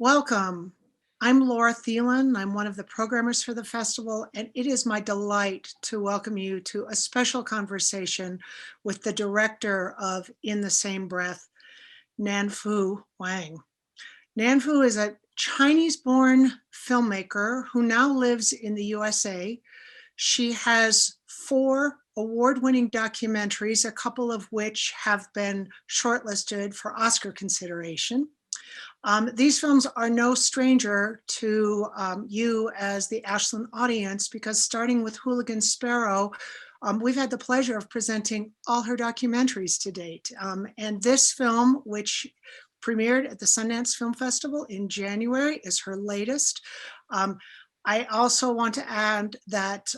Welcome. I'm Laura Theilen. I'm one of the programmers for the festival, and it is my delight to welcome you to a special conversation with the director of In the Same Breath, Ninfu Wang. Ninfu is a Chinese-born filmmaker who now lives in the USA. She has 4 award-winning documentaries, a couple of which have been shortlisted for Oscar consideration. These films are no stranger to you as the Ashland audience, because starting with Hooligan Sparrow, we've had the pleasure of presenting all her documentaries to date. And this film, which premiered at the Sundance Film Festival in January, is her latest. I also want to add that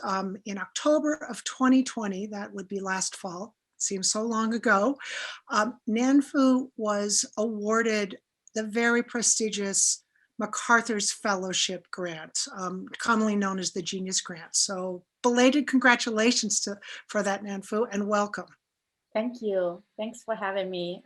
in October of 2020, that would be last fall, seems so long ago, Ninfu was awarded the very prestigious MacArthur's Fellowship Grant, commonly known as the Genius Grant. So belated congratulations for that, Ninfu, and welcome. Thank you. Thanks for having me.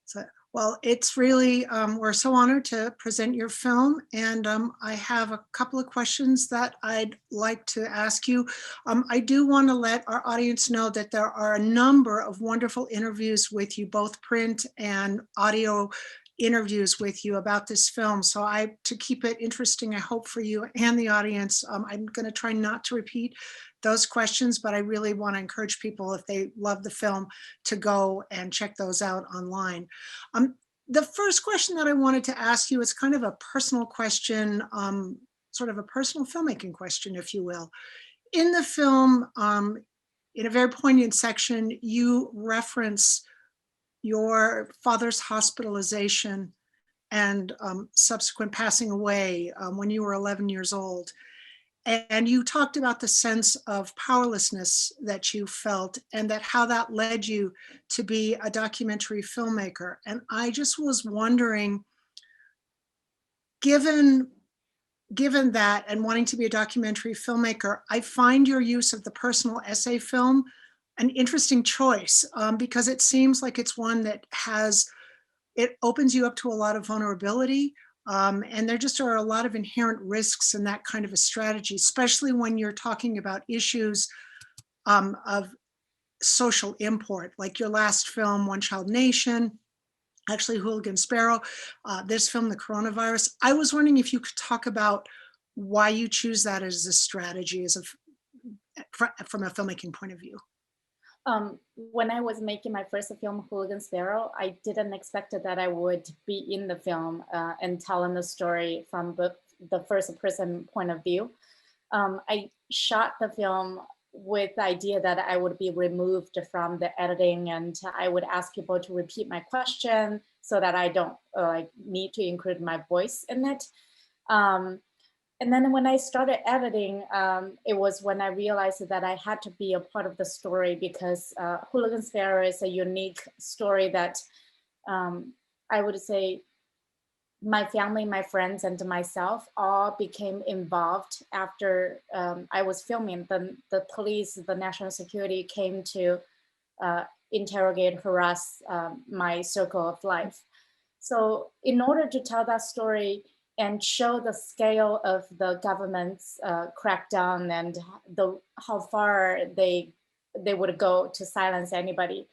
So, well, it's really, we're so honored to present your film, and I have a couple of questions that I'd like to ask you. I do want to let our audience know that there are a number of wonderful interviews with you, both print and audio interviews with you about this film. So to keep it interesting, I hope for you and the audience, I'm going to try not to repeat those questions, but I really want to encourage people, if they love the film, to go and check those out online. The first question that I wanted to ask you is kind of a personal question, sort of a personal filmmaking question, if you will. In the film, in a very poignant section, you reference your father's hospitalization and subsequent passing away when you were 11 years old. And you talked about the sense of powerlessness that you felt, and that how that led you to be a documentary filmmaker. And I just was wondering, given that and wanting to be a documentary filmmaker, I find your use of the personal essay film an interesting choice, because it seems like it's one that it opens you up to a lot of vulnerability. And there just are a lot of inherent risks in that kind of a strategy, especially when you're talking about issues of social import, like your last film, One Child Nation, actually Hooligan Sparrow, this film, The Coronavirus. I was wondering if you could talk about why you choose that as a strategy, from a filmmaking point of view. When I was making my first film, Hooligan Sparrow, I didn't expect that I would be in the film and telling the story from the first person point of view. I shot the film with the idea that I would be removed from the editing, and I would ask people to repeat my question so that I don't need to include my voice in it. And then when I started editing, it was when I realized that I had to be a part of the story, because Hooligan Sparrow is a unique story that I would say my family, my friends, and myself all became involved after I was filming. The police, the national security came to interrogate, harass my circle of life. So in order to tell that story and show the scale of the government's crackdown and how far they would go to silence anybody,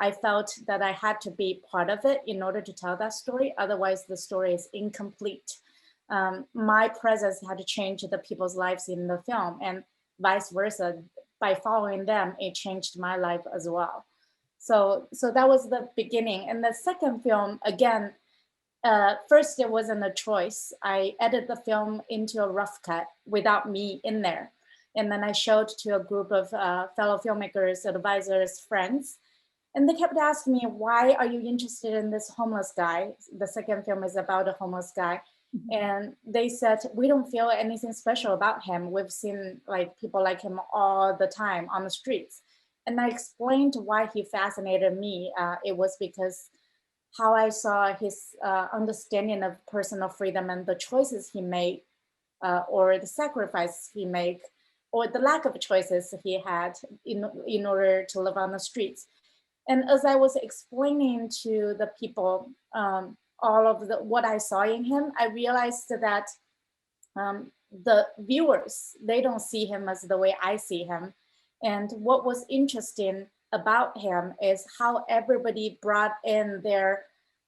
I felt that I had to be part of it in order to tell that story. Otherwise, the story is incomplete. My presence had to change the people's lives in the film, and vice versa. By following them, it changed my life as well. So that was the beginning. And the second film, again, first it wasn't a choice. I edited the film into a rough cut without me in there. And then I showed to a group of fellow filmmakers, advisors, friends. And they kept asking me, why are you interested in this homeless guy? The second film is about a homeless guy. Mm-hmm. And they said, we don't feel anything special about him. We've seen people like him all the time on the streets. And I explained why he fascinated me. It was because how I saw his understanding of personal freedom and the choices he made, or the sacrifice he made, or the lack of choices he had in order to live on the streets. And as I was explaining to the people, all of what I saw in him, I realized that the viewers, they don't see him as the way I see him. And what was interesting about him is how everybody brought in their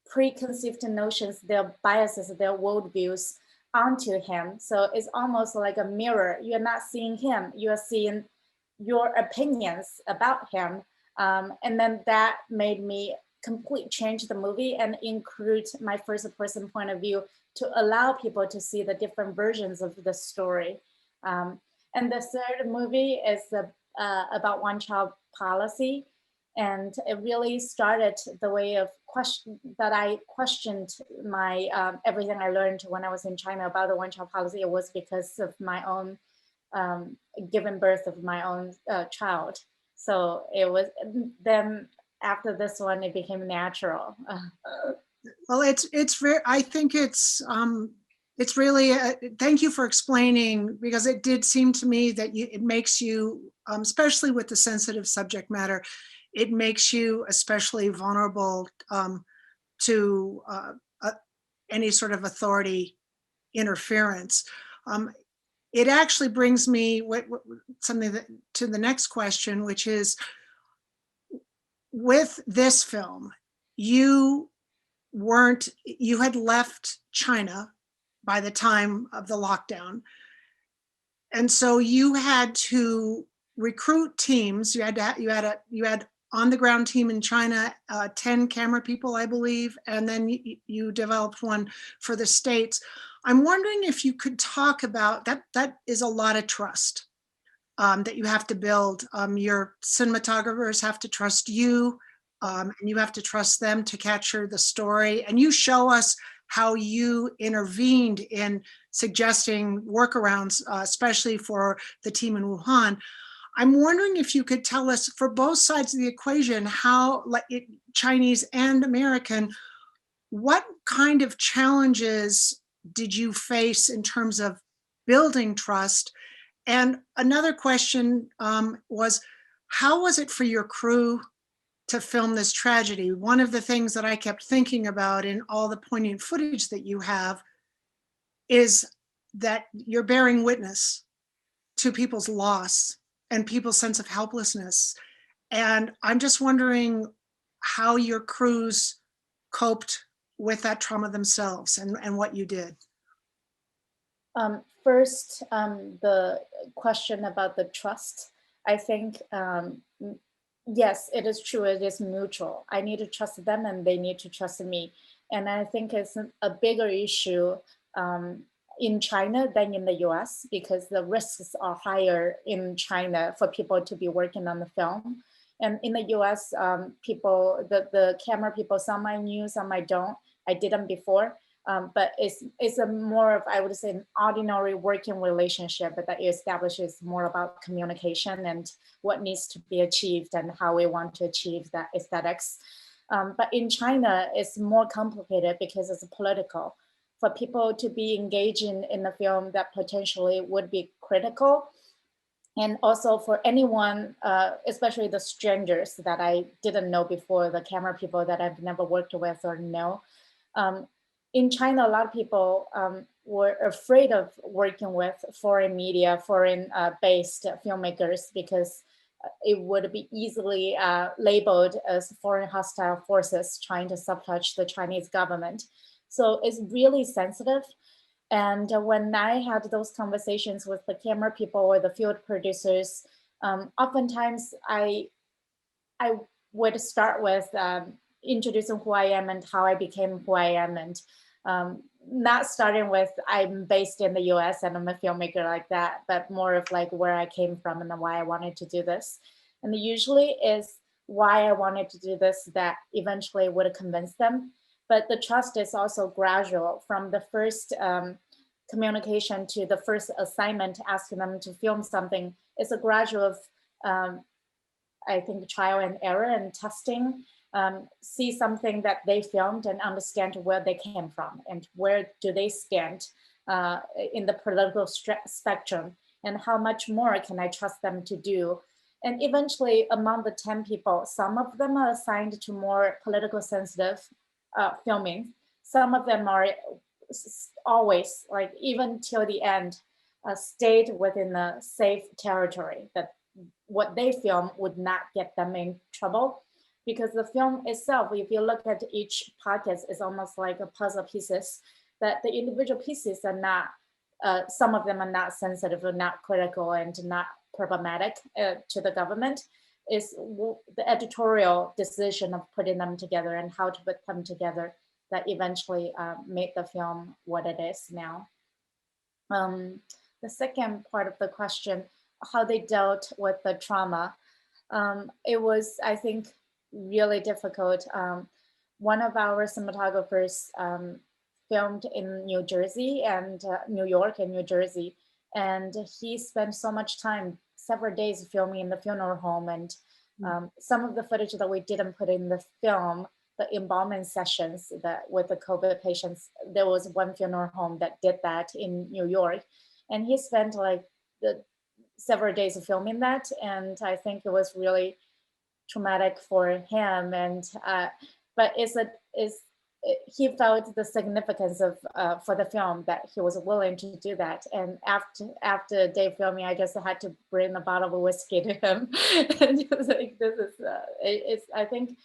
preconceived notions, their biases, their worldviews onto him. So it's almost like a mirror. You're not seeing him, you're seeing your opinions about him. And then that made me completely change the movie and include my first person point of view to allow people to see the different versions of the story. And the third movie is about one child policy. And it really started the way of that I questioned my everything I learned when I was in China about the one child policy. It was because of my own giving birth of my own child. So it was then after this one, it became natural. Well, it's very, I think it's really, thank you for explaining, because it did seem to me that it makes you, especially with the sensitive subject matter, it makes you especially vulnerable to any sort of authority interference. It actually brings me something to the next question, which is, with this film, you had left China by the time of the lockdown. And so you had to recruit teams. You had on the ground team in China, 10 camera people, I believe, and then you developed one for the States. I'm wondering if you could talk about that. That is a lot of trust that you have to build. Your cinematographers have to trust you, and you have to trust them to capture the story. And you show us how you intervened in suggesting workarounds, especially for the team in Wuhan. I'm wondering if you could tell us, for both sides of the equation, how, like Chinese and American, what kind of challenges did you face in terms of building trust? And another question was, how was it for your crew to film this tragedy? One of the things that I kept thinking about in all the poignant footage that you have is that you're bearing witness to people's loss and people's sense of helplessness. And I'm just wondering how your crews coped with that trauma themselves, and what you did. First, the question about the trust. I think, yes, it is true, it is mutual. I need to trust them and they need to trust me. And I think it's a bigger issue in China than in the US, because the risks are higher in China for people to be working on the film. And in the US, people, the camera people, some I knew, some I don't. I did them before. But it's a more of, I would say, an ordinary working relationship that establishes more about communication and what needs to be achieved and how we want to achieve that aesthetics. But in China, it's more complicated because it's political. For people to be engaging in a film that potentially would be critical, and also for anyone, especially the strangers that I didn't know before, the camera people that I've never worked with or know. In China, a lot of people were afraid of working with foreign media, foreign-based filmmakers, because it would be easily labeled as foreign hostile forces trying to sabotage the Chinese government. So it's really sensitive. And when I had those conversations with the camera people or the field producers, oftentimes I would start with introducing who I am and how I became who I am, and not starting with I'm based in the US and I'm a filmmaker like that, but more of like where I came from and why I wanted to do this. And usually is why I wanted to do this that eventually would convince them. But the trust is also gradual from the first communication to the first assignment, asking them to film something. It's a gradual of I think trial and error and testing, see something that they filmed and understand where they came from and where do they stand in the political spectrum, and how much more can I trust them to do. And eventually among the 10 people, some of them are assigned to more political sensitive filming. some of them are always, like even till the end, stayed within a safe territory, that what they film would not get them in trouble. Because the film itself, if you look at each podcast, is almost like a puzzle pieces, that the individual pieces are not, some of them are not sensitive or not critical and not problematic to the government. Is the editorial decision of putting them together and how to put them together that eventually made the film what it is now. The second part of the question, how they dealt with the trauma, it was, I think, really difficult. One of our cinematographers filmed in New Jersey and New York and New Jersey, and he spent so much time, several days filming in the funeral home. And some of the footage that we didn't put in the film, the embalming sessions that with the COVID patients, there was one funeral home that did that in New York, and he spent like the several days of filming that, and I think it was really traumatic for him. And but he felt the significance of for the film that he was willing to do that. And after day filming, I just had to bring a bottle of whiskey to him, and he was like, "This is it's." I think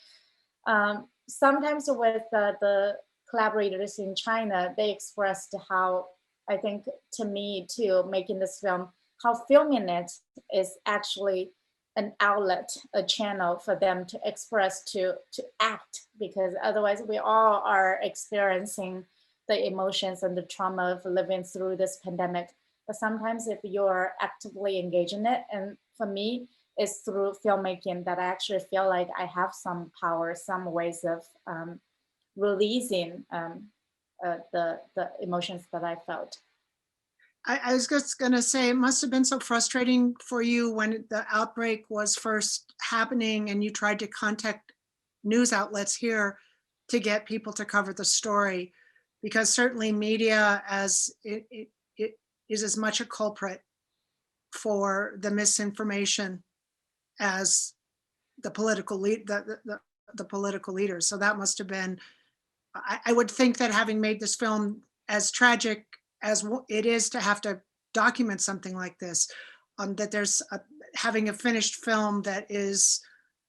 sometimes with the collaborators in China, they expressed how, I think to me too, making this film, how filming it is actually an outlet, a channel for them to express, to act, because otherwise we all are experiencing the emotions and the trauma of living through this pandemic. But sometimes if you're actively engaged in it, and for me, it's through filmmaking that I actually feel like I have some power, some ways of releasing the emotions that I felt. I was just going to say, it must have been so frustrating for you when the outbreak was first happening and you tried to contact news outlets here to get people to cover the story, because certainly media as it is as much a culprit for the misinformation as the political the political leaders. So that must have been, I would think that having made this film, as tragic as it is to have to document something like this, that there's having a finished film that is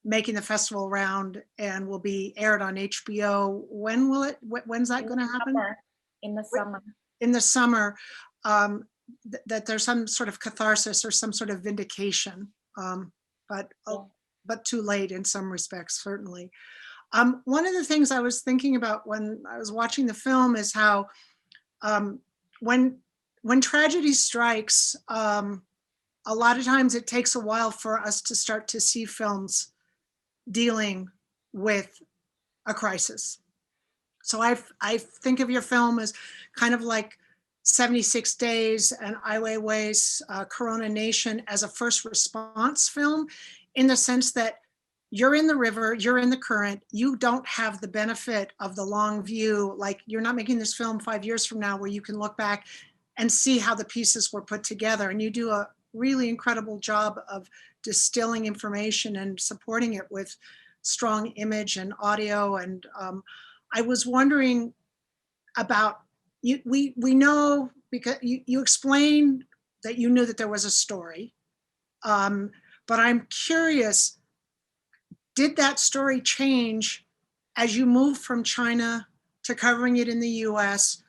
making the festival round and will be aired on HBO. When will it, when's that going to happen? In the summer. In the summer, that there's some sort of catharsis or some sort of vindication, but too late in some respects, certainly. One of the things I was thinking about when I was watching the film is how when tragedy strikes, a lot of times it takes a while for us to start to see films dealing with a crisis. So I think of your film as kind of like 76 Days and Ai Weiwei's Corona Nation as a first response film, in the sense that you're in the river, you're in the current, you don't have the benefit of the long view. Like, you're not making this film 5 years from now where you can look back and see how the pieces were put together. And you do a really incredible job of distilling information and supporting it with strong image and audio. And I was wondering about, we know, because you explained that you knew that there was a story, but I'm curious, did that story change as you moved from China to covering it in the US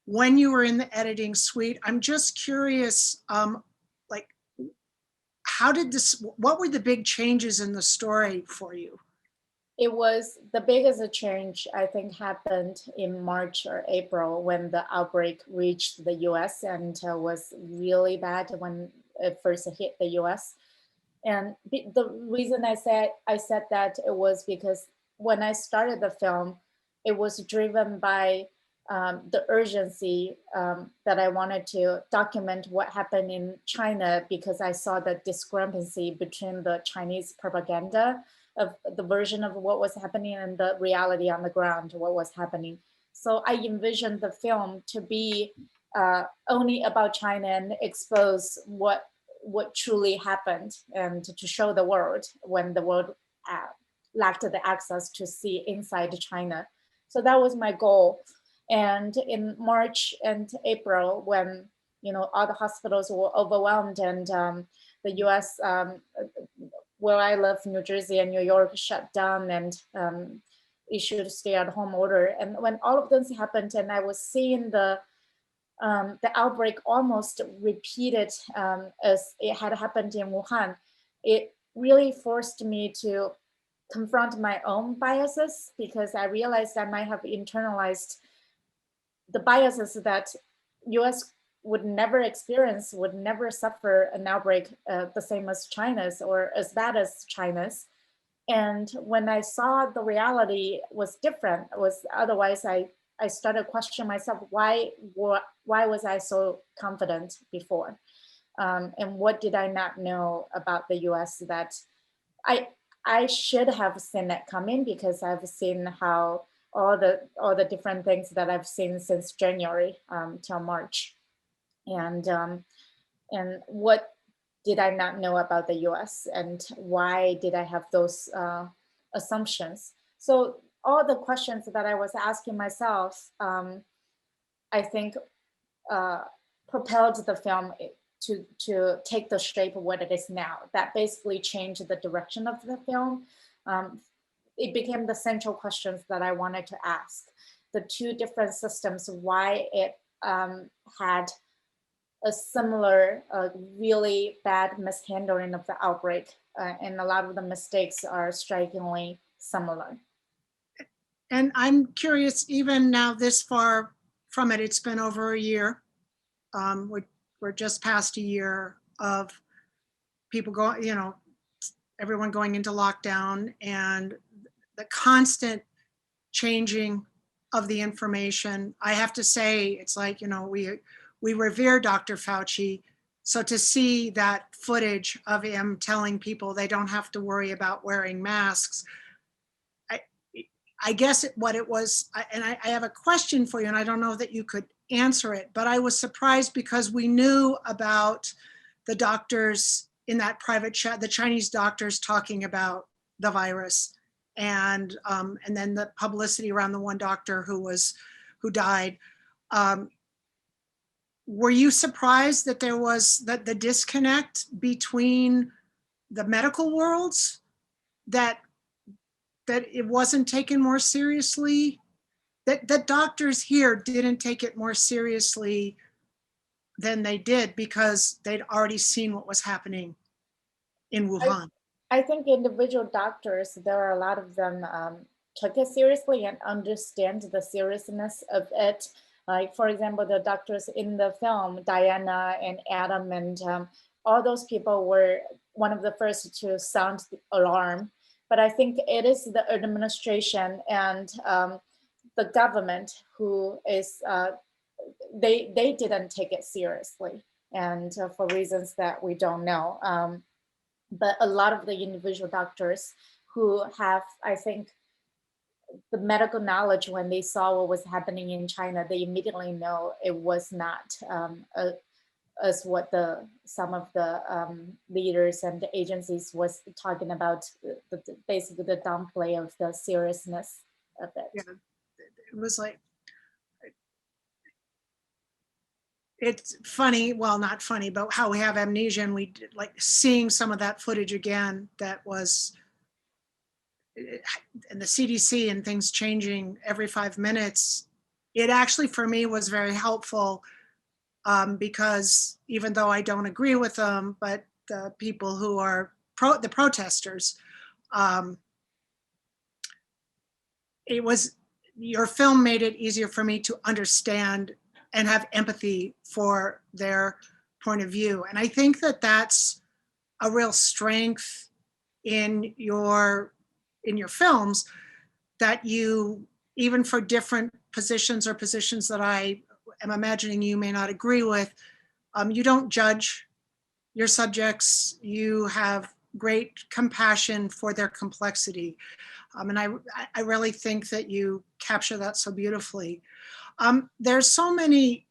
when you were in the editing suite? I'm just curious, like, how did this, what were the big changes in the story for you? It was the biggest change, I think, happened in March or April when the outbreak reached the US and was really bad when it first hit the US. And the reason I said that, it was because when I started the film, it was driven by the urgency that I wanted to document what happened in China, because I saw the discrepancy between the Chinese propaganda of the version of what was happening and the reality on the ground, what was happening. So I envisioned the film to be only about China and expose what truly happened, and to show the world when the world lacked the access to see inside China. So that was my goal. And in March and April, when all the hospitals were overwhelmed and the U.S. Where I live, New Jersey and New York, shut down and issued stay-at-home order. And when all of this happened, and I was seeing the outbreak almost repeated as it had happened in Wuhan, it really forced me to confront my own biases, because I realized I might have internalized the biases that US would never experience, would never suffer an outbreak the same as China's or as bad as China's. And when I saw the reality was different, was otherwise, I started questioning myself, why was I so confident before? And what did I not know about the US that I I should have seen it coming, because I've seen how all the different things that I've seen since January till March, and what did I not know about the U.S. and why did I have those assumptions? So all the questions that I was asking myself, I think uh, propelled the film to take the shape of what it is now. That basically changed the direction of the film. Um, it became the central questions that I wanted to ask. The two different systems, why it had a similar, really bad mishandling of the outbreak, and a lot of the mistakes are strikingly similar. And I'm curious, even now this far from it, it's been over a year. We're just past a year of people going, everyone going into lockdown, and the constant changing of the information. I have to say, it's like, we revere Dr. Fauci. So to see that footage of him telling people they don't have to worry about wearing masks, I guess what it was, and I have a question for you, and I don't know that you could answer it, but I was surprised because we knew about the doctors in that private chat, the Chinese doctors talking about the virus, and then the publicity around the one doctor who died. Were you surprised that there was the disconnect between the medical worlds, that it wasn't taken more seriously, that doctors here didn't take it more seriously than they did because they'd already seen what was happening in I, Wuhan? I think individual doctors, there are a lot of them took it seriously and understand the seriousness of it. Like, for example, the doctors in the film, Diana and Adam, and all those people were one of the first to sound the alarm. But I think it is the administration and the government who is, they didn't take it seriously, and for reasons that we don't know. But a lot of the individual doctors who have, I think, the medical knowledge, when they saw what was happening in China, they immediately know it was not as what some of the leaders and the agencies was talking about, basically the downplay of the seriousness of it. Yeah, it was like, it's funny, well, not funny, but how we have amnesia, and we like seeing some of that footage again, that was, and the CDC and things changing every 5 minutes. It actually, for me, was very helpful, because even though I don't agree with them, but the people who are the protesters, it was, your film made it easier for me to understand and have empathy for their point of view. And I think that that's a real strength in your films, that you, even for different positions or positions that I am imagining you may not agree with, you don't judge your subjects. You have great compassion for their complexity. And I really think that you capture that so beautifully. There's so many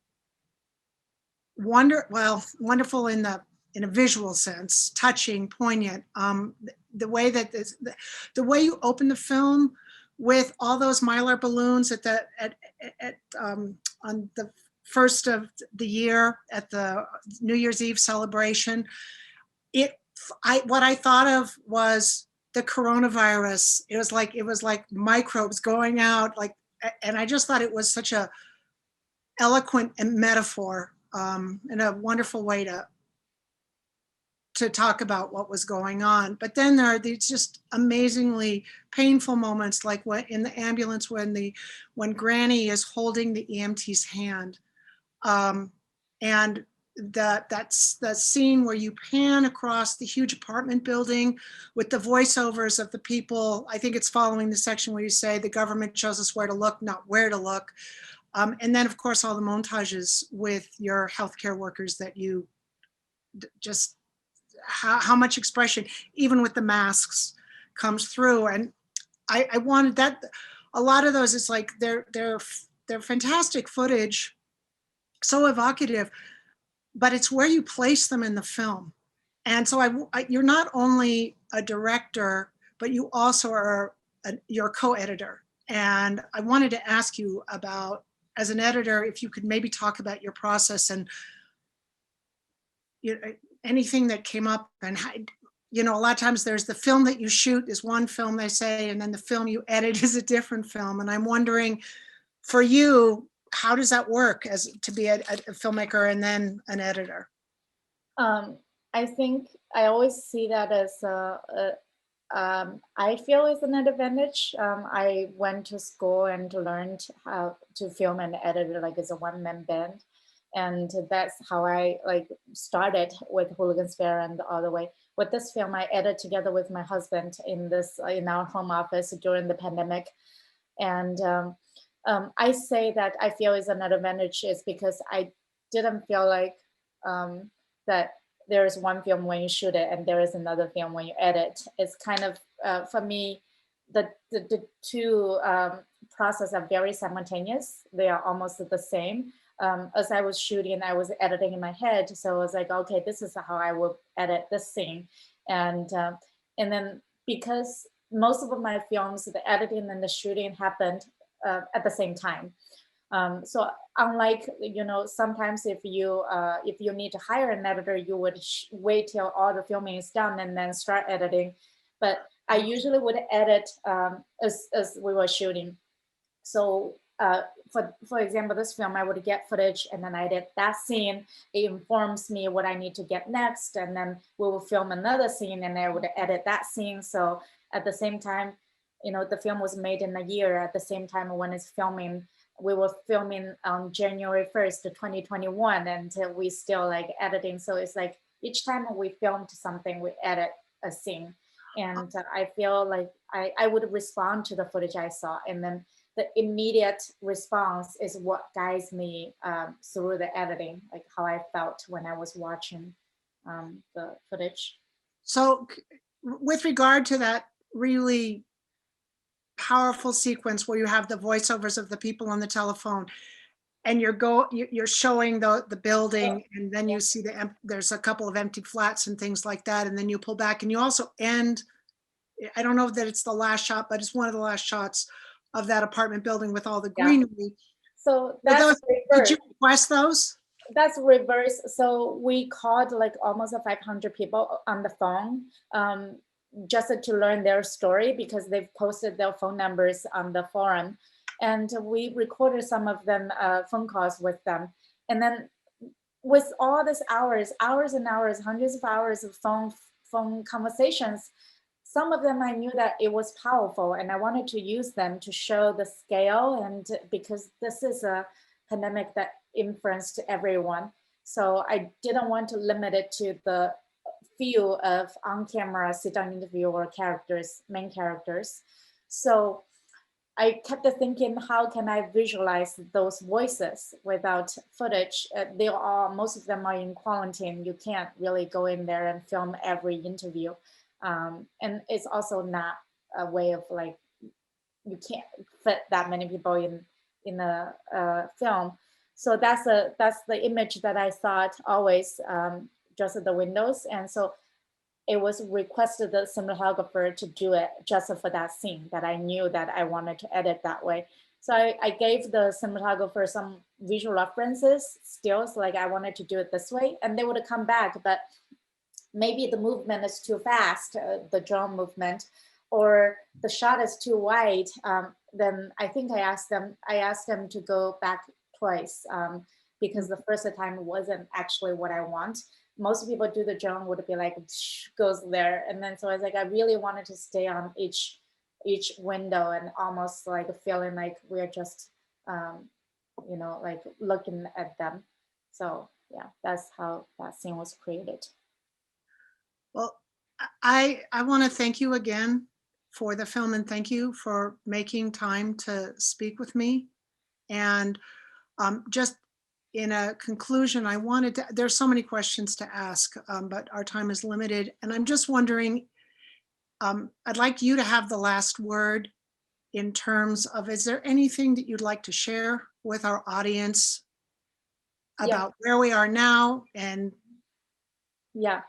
wonderful in a visual sense, touching, poignant. The way that the way you open the film with all those Mylar balloons at on the first of the year at the New Year's Eve celebration. What I thought of was the coronavirus. It was like microbes going out, and I just thought it was such a eloquent metaphor, and a wonderful way to talk about what was going on. But then there are these just amazingly painful moments, like when in the ambulance when Granny is holding the EMT's hand, and that's the scene where you pan across the huge apartment building with the voiceovers of the people. I think it's following the section where you say the government shows us where to look, not where to look. And then, of course, all the montages with your healthcare workers that you just how much expression, even with the masks, comes through. And I wanted that. A lot of those, it's like they're fantastic footage, so evocative, but it's where you place them in the film. And so you're not only a director, but you also are your co-editor. And I wanted to ask you about, as an editor, if you could maybe talk about your process and anything that came up, and how, a lot of times there's the film that you shoot is one film, they say, and then the film you edit is a different film. And I'm wondering, for you, how does that work as to be a filmmaker and then an editor? I think I always see that as I feel it's an advantage. I went to school and learned how to film and edit like as a one-man band. And that's how I like started with Hooligans Fair and all the way. With this film, I edited together with my husband in our home office during the pandemic. And I say that I feel is an advantage is because I didn't feel like that there is one film when you shoot it and there is another film when you edit. It's kind of, for me, the two processes are very simultaneous. They are almost the same. As I was shooting, I was editing in my head. So I was like, okay, this is how I will edit this scene. And then because most of my films, the editing and the shooting happened at the same time. So unlike, sometimes if you need to hire an editor, you would wait till all the filming is done and then start editing. But I usually would edit as we were shooting. So for example, this film, I would get footage and then I edit that scene. It informs me what I need to get next. And then we will film another scene and I would edit that scene. So at the same time, the film was made in a year. At the same time when it's filming, we were filming on January 1st, 2021, and we still like editing. So it's like each time we filmed something, we edit a scene. And I feel like I would respond to the footage I saw. And then the immediate response is what guides me through the editing, like how I felt when I was watching the footage. So with regard to that really powerful sequence where you have the voiceovers of the people on the telephone, and you're showing the building, and then you see there's a couple of empty flats and things like that, and then you pull back and you also end, I don't know that it's the last shot, but it's one of the last shots of that apartment building with all the greenery. So that's did you request those? That's reverse. So we called like almost 500 people on the phone just to learn their story because they've posted their phone numbers on the forum. And we recorded some of them phone calls with them. And then with all these hours and hours, hundreds of hours of phone conversations, some of them I knew that it was powerful and I wanted to use them to show the scale, and because this is a pandemic that influenced everyone. So I didn't want to limit it to the few of on-camera sit-down interview or main characters. So I kept thinking, how can I visualize those voices without footage? Most of them are in quarantine. You can't really go in there and film every interview. And it's also not a way of like, you can't fit that many people in a film. So that's the image that I thought always just at the windows. And so it was requested the cinematographer to do it just for that scene that I knew that I wanted to edit that way. So I gave the cinematographer some visual references, stills, like I wanted to do it this way, and they would come back, but maybe the movement is too fast, the drone movement, or the shot is too wide. Then I think I asked them to go back twice, because the first time wasn't actually what I want. Most people do the drone would be like goes there, and then so I was like, I really wanted to stay on each window and almost like feeling like we're just like looking at them. So yeah, that's how that scene was created. Well, I want to thank you again for the film, and thank you for making time to speak with me. And just in a conclusion, I wanted to, there's so many questions to ask, but our time is limited. And I'm just wondering, I'd like you to have the last word in terms of, is there anything that you'd like to share with our audience Yeah, about where we are now? And yeah.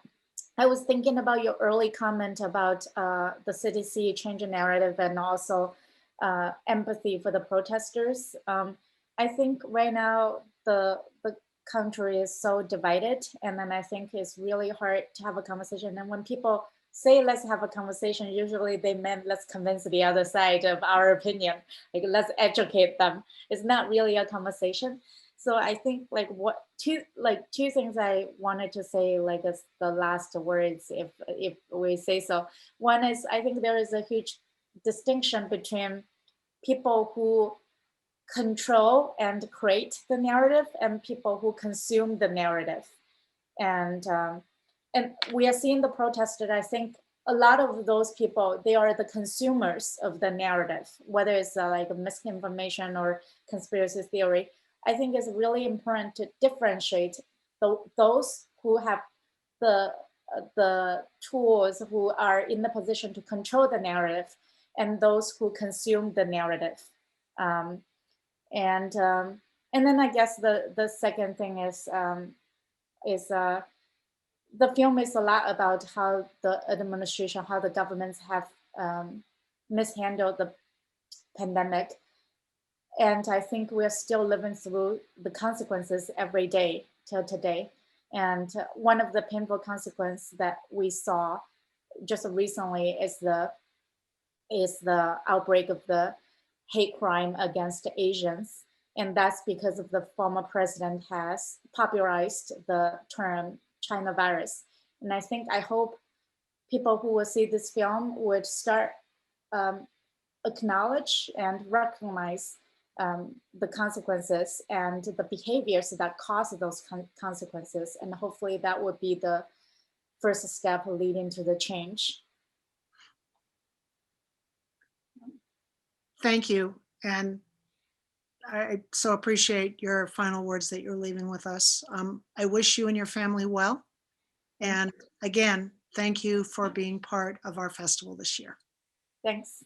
I was thinking about your early comment about the CDC change in narrative and also empathy for the protesters. I think right now the country is so divided, and then I think it's really hard to have a conversation. And when people say let's have a conversation, usually they meant let's convince the other side of our opinion, like let's educate them. It's not really a conversation. So I think like two things I wanted to say like as the last words, if we say so. One is I think there is a huge distinction between people who control and create the narrative and people who consume the narrative. And we are seeing the protesters. I think a lot of those people, they are the consumers of the narrative, whether it's like misinformation or conspiracy theory. I think it's really important to differentiate those who have the tools, who are in the position to control the narrative, and those who consume the narrative. Um, and then I guess the second thing is the film is a lot about how the administration, how the governments have mishandled the pandemic. And I think we're still living through the consequences every day till today. And one of the painful consequences that we saw just recently is the outbreak of the hate crime against Asians. And that's because of the former president has popularized the term China virus. And I hope people who will see this film would start acknowledge and recognize the consequences and the behaviors that cause those consequences. And hopefully that would be the first step leading to the change. thank you. And I so appreciate your final words that you're leaving with us. I wish you and your family well. And again, thank you for being part of our festival this year. Thanks.